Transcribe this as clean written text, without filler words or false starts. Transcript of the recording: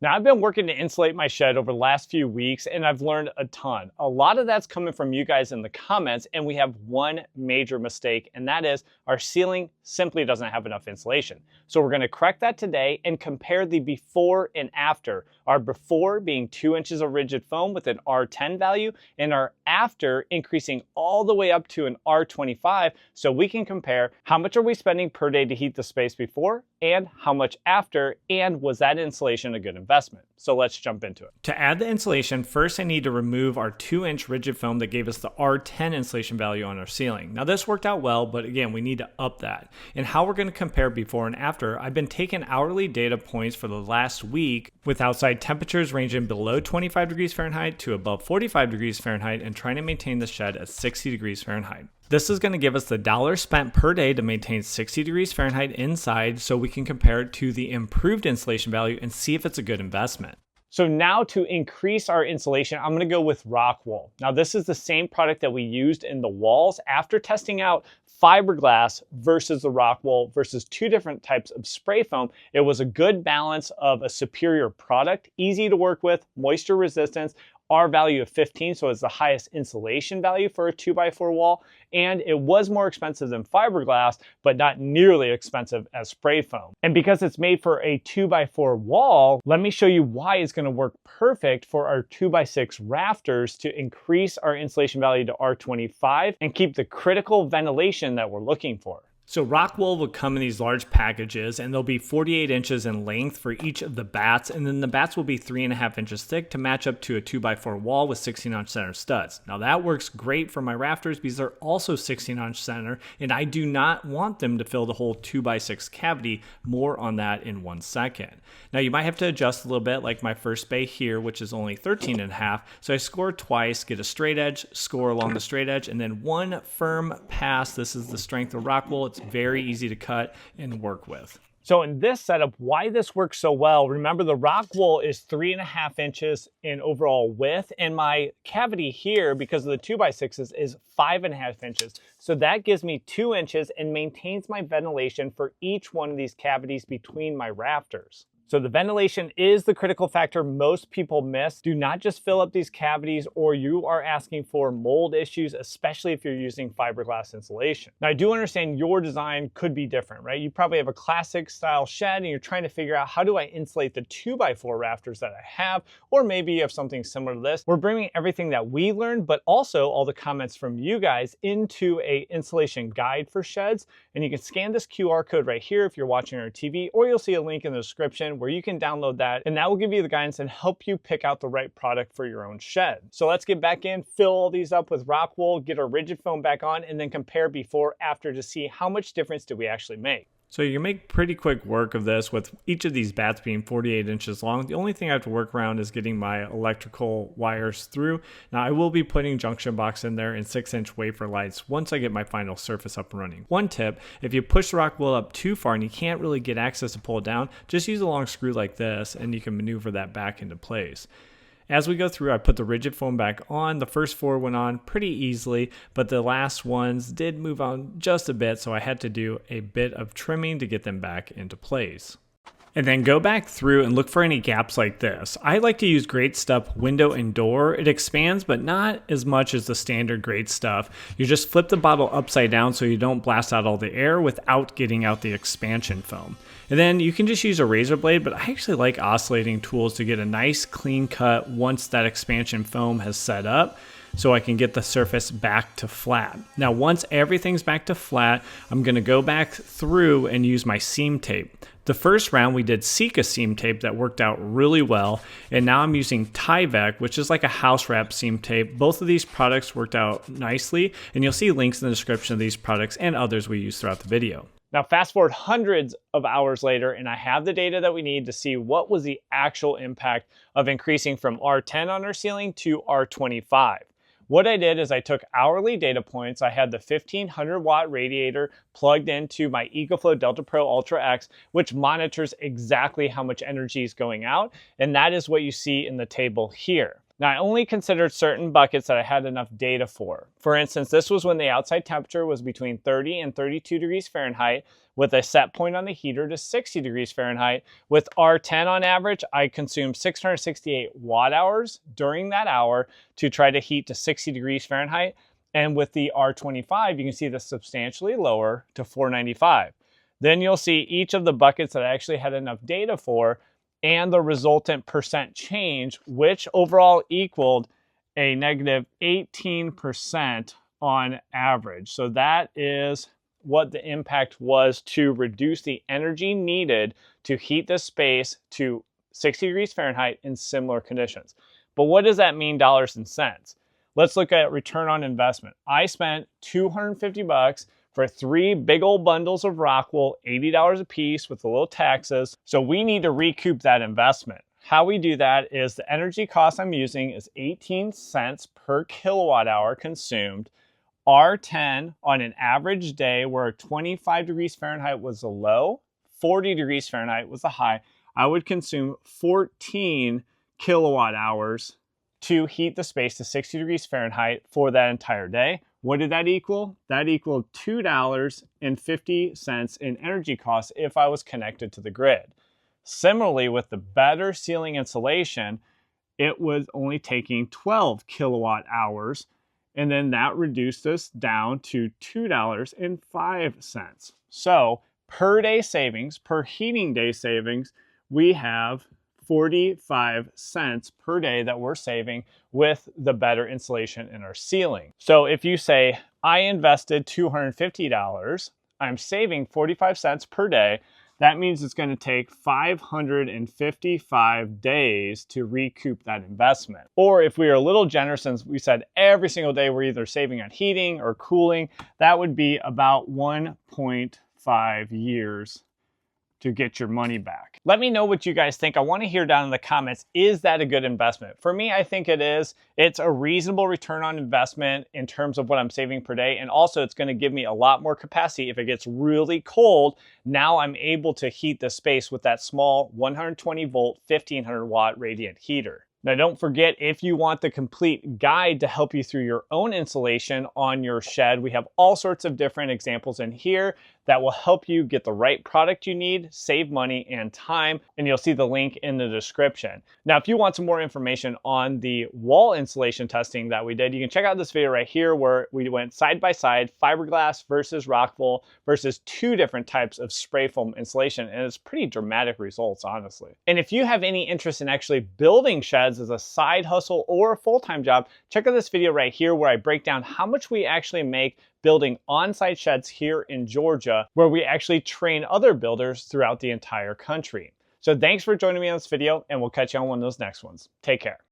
Now, I've been working to insulate my shed over the last few weeks, and I've learned a ton. A lot of that's coming from you guys in the comments, and we have one major mistake, and that is our ceiling simply doesn't have enough insulation. So we're going to correct that today and compare the before and after. Our before being 2 inches of rigid foam with an R10 value, and our after increasing all the way up to an R25, so we can compare how much are we spending per day to heat the space before, and how much after, and was that insulation a good investment? So let's jump into it. To add the insulation, first I need to remove our 2-inch rigid foam that gave us the R10 insulation value on our ceiling. Now this worked out well, but again, we need to up that. And how we're going to compare before and after, I've been taking hourly data points for the last week with outside temperatures ranging below 25 degrees Fahrenheit to above 45 degrees Fahrenheit and trying to maintain the shed at 60 degrees Fahrenheit. This is going to give us the dollars spent per day to maintain 60 degrees Fahrenheit inside, so we can compare it to the improved insulation value and see if it's a good investment. So now to increase our insulation, I'm going to go with rockwool. Now this is the same product that we used in the walls after testing out fiberglass versus the rockwool versus 2 different types of spray foam. It was a good balance of a superior product, easy to work with, moisture resistance, R value of 15, so it's the highest insulation value for a 2x4 wall, and it was more expensive than fiberglass, but not nearly expensive as spray foam. And because it's made for a 2x4 wall, let me show you why it's going to work perfect for our 2x6 rafters to increase our insulation value to R25 and keep the critical ventilation that we're looking for. So rockwool will come in these large packages, and they'll be 48 inches in length for each of the bats, and then the bats will be 3.5 inches thick to match up to a 2x4 wall with 16-inch center studs. Now that works great for my rafters because they're also 16-inch center, and I do not want them to fill the whole 2x6 cavity. More on that in 1 second. Now you might have to adjust a little bit, like my first bay here, which is only 13.5, so I score twice, get a straight edge, score along the straight edge, and then one firm pass. This is the strength of rockwool. It's very easy to cut and work with. So in this setup, why this works so well, remember the rockwool is 3.5 inches in overall width, and my cavity here, because of the 2x6s, is 5.5 inches. So that gives me 2 inches and maintains my ventilation for each one of these cavities between my rafters. So the ventilation is the critical factor most people miss. Do not just fill up these cavities or you are asking for mold issues, especially if you're using fiberglass insulation. Now I do understand your design could be different, right? You probably have a classic style shed and you're trying to figure out how do I insulate the 2x4 rafters that I have, or maybe you have something similar to this. We're bringing everything that we learned, but also all the comments from you guys into a insulation guide for sheds. And you can scan this QR code right here if you're watching on TV, or you'll see a link in the description where you can download that, and that will give you the guidance and help you pick out the right product for your own shed. So let's get back in, fill all these up with rockwool, get our rigid foam back on, and then compare before, after to see how much difference do we actually make. So you can make pretty quick work of this with each of these bats being 48 inches long. The only thing I have to work around is getting my electrical wires through. Now I will be putting junction box in there and 6-inch wafer lights once I get my final surface up and running. One tip, if you push the rockwool up too far and you can't really get access to pull it down, just use a long screw like this and you can maneuver that back into place. As we go through, I put the rigid foam back on. The first 4 went on pretty easily, but the last ones did move on just a bit, so I had to do a bit of trimming to get them back into place. And then go back through and look for any gaps like this. I like to use Great Stuff window and door. It expands, but not as much as the standard Great Stuff. You just flip the bottle upside down so you don't blast out all the air without getting out the expansion foam. And then you can just use a razor blade, but I actually like oscillating tools to get a nice clean cut once that expansion foam has set up, so I can get the surface back to flat. Now, once everything's back to flat, I'm gonna go back through and use my seam tape. The first round we did Sika seam tape that worked out really well, and now I'm using Payback, which is like a house wrap seam tape. Both of these products worked out nicely, and you'll see links in the description of these products and others we use throughout the video. Now fast forward hundreds of hours later, and I have the data that we need to see what was the actual impact of increasing from R10 on our ceiling to R25. What I did is I took hourly data points. I had the 1500 watt radiator plugged into my EcoFlow Delta Pro Ultra X, which monitors exactly how much energy is going out. And that is what you see in the table here. Now, I only considered certain buckets that I had enough data for. For instance, this was when the outside temperature was between 30 and 32 degrees Fahrenheit with a set point on the heater to 60 degrees Fahrenheit. With R10 on average, I consumed 668 watt hours during that hour to try to heat to 60 degrees Fahrenheit. And with the R25, you can see this substantially lower to 495. Then you'll see each of the buckets that I actually had enough data for and the resultant percent change, which overall equaled a negative 18% on average. So that is what the impact was to reduce the energy needed to heat the space to 60 degrees Fahrenheit in similar conditions. But what does that mean dollars and cents? Let's look at return on investment. I spent $250 for 3 big old bundles of rockwool, $80 a piece with a little taxes. So we need to recoup that investment. How we do that is the energy cost I'm using is 18 cents per kilowatt hour consumed. R10 on an average day where 25 degrees Fahrenheit was the low, 40 degrees Fahrenheit was the high, I would consume 14 kilowatt hours to heat the space to 60 degrees Fahrenheit for that entire day. What did that equal? That equaled $2.50 in energy costs if I was connected to the grid. Similarly, with the better ceiling insulation, it was only taking 12 kilowatt hours, and then that reduced us down to $2.05. So per day savings, per heating day savings, we have 45 cents per day that we're saving with the better insulation in our ceiling. So if you say, I invested $250, I'm saving 45 cents per day, that means it's going to take 555 days to recoup that investment. Or if we are a little generous, since we said every single day we're either saving on heating or cooling, that would be about 1.5 years to get your money back. Let me know what you guys think. I want to hear down in the comments, is that a good investment? For me, I think it is. It's a reasonable return on investment in terms of what I'm saving per day. And also it's going to give me a lot more capacity. If it gets really cold, now I'm able to heat the space with that small 120 volt, 1500 watt radiant heater. Now, don't forget, if you want the complete guide to help you through your own insulation on your shed, we have all sorts of different examples in here that will help you get the right product you need, save money and time, and you'll see the link in the description. Now, if you want some more information on the wall insulation testing that we did, you can check out this video right here where we went side by side, fiberglass versus rockwool versus 2 different types of spray foam insulation, and it's pretty dramatic results, honestly. And if you have any interest in actually building sheds as a side hustle or a full-time job, check out this video right here where I break down how much we actually make building on-site sheds here in Georgia, where we actually train other builders throughout the entire country. So thanks for joining me on this video, and we'll catch you on one of those next ones. Take care.